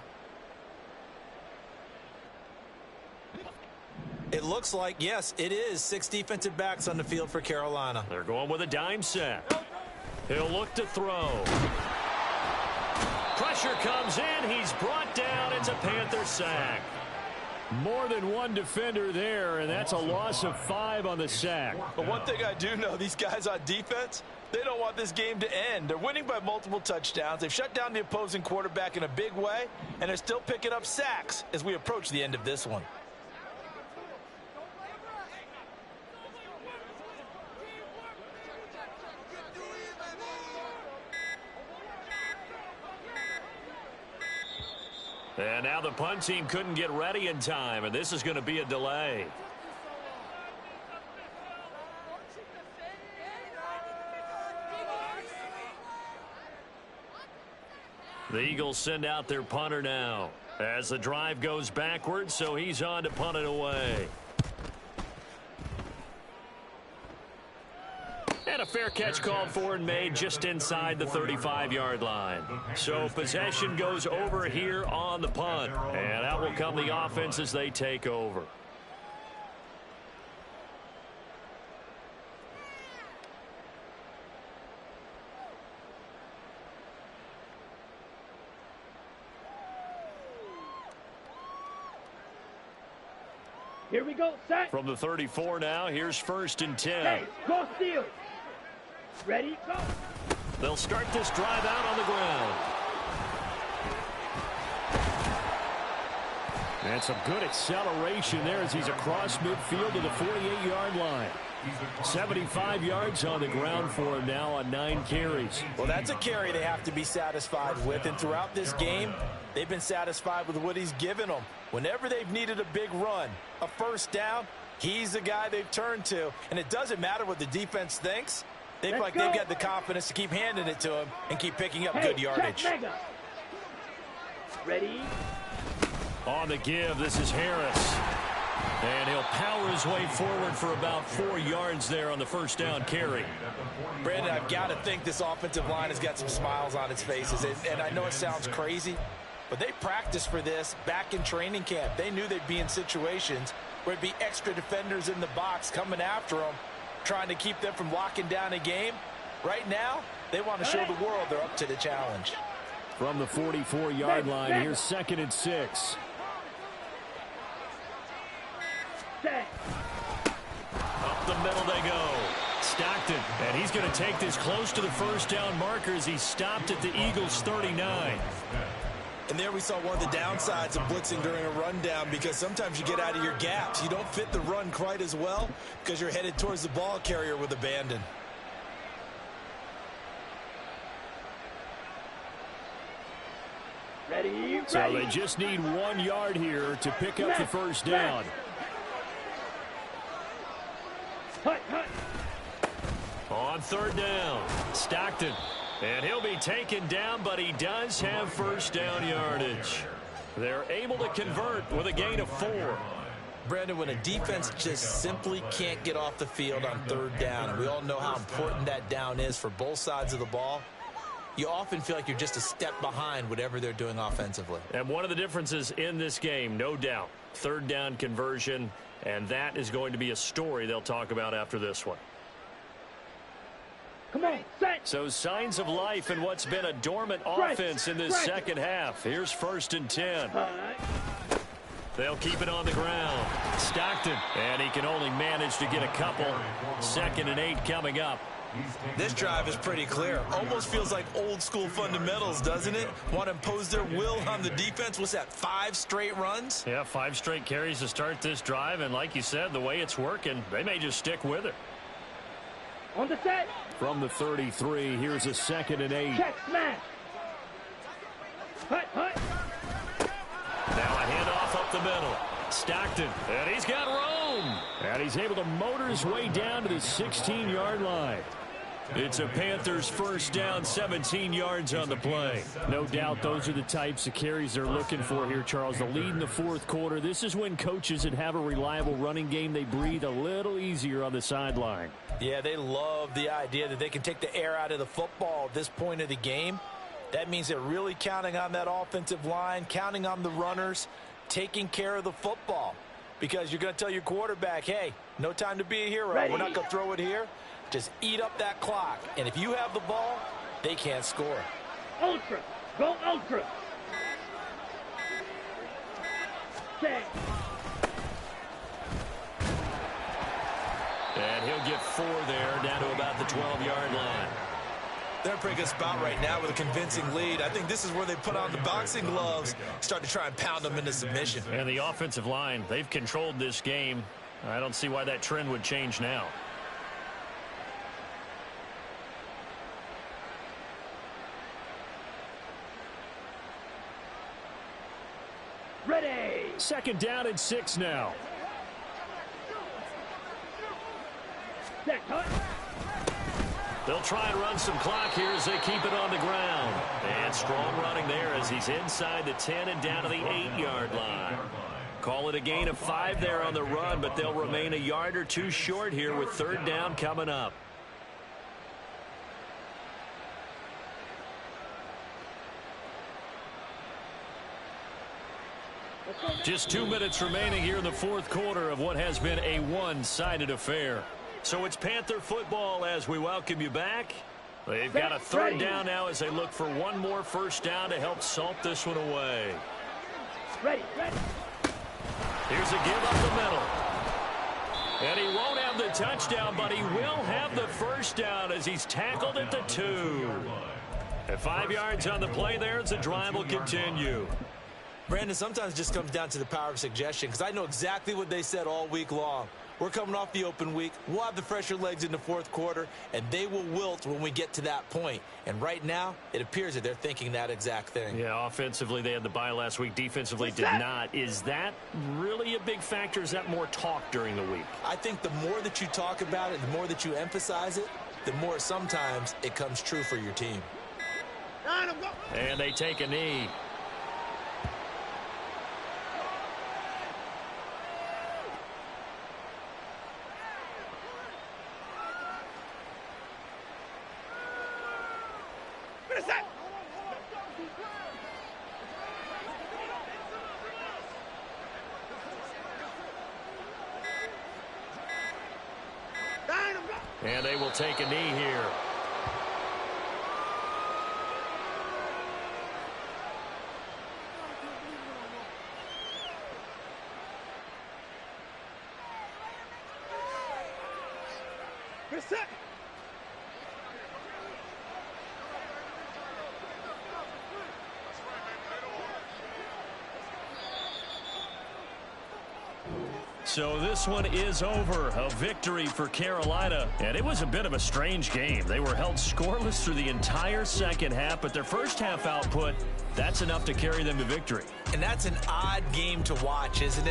It looks like, yes, it is 6 defensive backs on the field for Carolina. They're going with a dime set. He'll look to throw. Pressure comes in. He's brought down. It's a Panther sack. More than one defender there, and that's a loss of 5 on the sack. But one thing I do know, these guys on defense, they don't want this game to end. They're winning by multiple touchdowns. They've shut down the opposing quarterback in a big way, and they're still picking up sacks as we approach the end of this one. And now the punt team couldn't get ready in time, and this is going to be a delay. The Eagles send out their punter now as the drive goes backwards, so he's on to punt it away. And a fair catch called for and made just inside the 35-yard line. So possession goes over here on the punt. And out will come the offense as they take over. Here we go, set. From the 34 now, here's 1st and 10. Hey, go steal. Ready, go. They'll start this drive out on the ground. And some good acceleration there as he's across midfield to the 48-yard line. 75 yards on the ground for him now on 9 carries. Well, that's a carry they have to be satisfied with. And throughout this game, they've been satisfied with what he's given them. Whenever they've needed a big run, a first down, he's the guy they've turned to. And it doesn't matter what the defense thinks. They feel like they've got the confidence to keep handing it to him and keep picking up good yardage. Ready? On the give, this is Harris. And he'll power his way forward for about 4 yards there on the first down carry. Brandon, I've got to think this offensive line has got some smiles on its faces. And I know it sounds crazy, but they practiced for this back in training camp. They knew they'd be in situations where it'd be extra defenders in the box coming after them, trying to keep them from locking down a game. Right now, they want to show the world they're up to the challenge. From the 44-yard line, here's 2nd and 6. Up the middle they go. Stockton, and he's going to take this close to the first down marker as he stopped at the Eagles' 39. And there we saw one of the downsides of blitzing during a rundown, because sometimes you get out of your gaps. You don't fit the run quite as well because you're headed towards the ball carrier with abandon. Ready? So they just need 1 yard here to pick up the first down. On 3rd down, Stockton. And he'll be taken down, but he does have first down yardage. They're able to convert with a gain of 4. Brandon, when a defense just simply can't get off the field on 3rd down, and we all know how important that down is for both sides of the ball, you often feel like you're just a step behind whatever they're doing offensively. And one of the differences in this game, no doubt, 3rd down conversion, and that is going to be a story they'll talk about after this one. Come on, set. So signs of life in what's been a dormant offense in this second half. Here's 1st and 10. They'll keep it on the ground. Stockton, and he can only manage to get a couple. 2nd and 8 coming up. This drive is pretty clear. Almost feels like old school fundamentals, doesn't it? Want to impose their will on the defense. What's that, 5 straight runs? Yeah, 5 straight carries to start this drive. And like you said, the way it's working, they may just stick with it. On the set. From the 33, here's a 2nd and 8. Check, smash. Hut, hut. Now a handoff up the middle. Stockton, and he's got room. And he's able to motor his way down to the 16-yard line. It's a Panthers first down, 17 yards on the play. No doubt those are the types of carries they're looking for here, Charles. The lead in the 4th quarter. This is when coaches that have a reliable running game, they breathe a little easier on the sideline. Yeah, they love the idea that they can take the air out of the football at this point of the game. That means they're really counting on that offensive line, counting on the runners, taking care of the football. Because you're going to tell your quarterback, hey, no time to be a hero. Ready. We're not going to throw it here. Just eat up that clock. And if you have the ball, they can't score. Ultra. Go ultra. Check. And he'll get 4 there, down to about the 12-yard line. They're in a pretty good spot right now with a convincing lead. I think this is where they put on the boxing gloves, start to try and pound them into submission. And the offensive line, they've controlled this game. I don't see why that trend would change now. Ready. 2nd down and 6 now. Check, hut. They'll try and run some clock here as they keep it on the ground. And strong running there as he's inside the 10 and down to the 8-yard line. Call it a gain of 5 there on the run, but they'll remain a yard or 2 short here with 3rd down coming up. Just 2 minutes remaining here in the 4th quarter of what has been a one-sided affair. So it's Panther football as we welcome you back. They've got a 3rd down now as they look for one more first down to help salt this one away. Ready, ready. Here's a give up the middle. And he won't have the touchdown, but he will have the first down as he's tackled at the 2. At 5 yards on the play there as the drive will continue. Brandon, sometimes it just comes down to the power of suggestion, because I know exactly what they said all week long. We're coming off the open week. We'll have the fresher legs in the fourth quarter, and they will wilt when we get to that point. And right now, it appears that they're thinking that exact thing. Yeah, offensively, they had the bye last week. Defensively, did not. Is that really a big factor? Is that more talk during the week? I think the more that you talk about it, the more that you emphasize it, the more sometimes it comes true for your team. And they take a knee. And they will take a knee here. So this one is over. A victory for Carolina. And it was a bit of a strange game. They were held scoreless through the entire second half, but their first half output, that's enough to carry them to victory. And that's an odd game to watch, isn't it?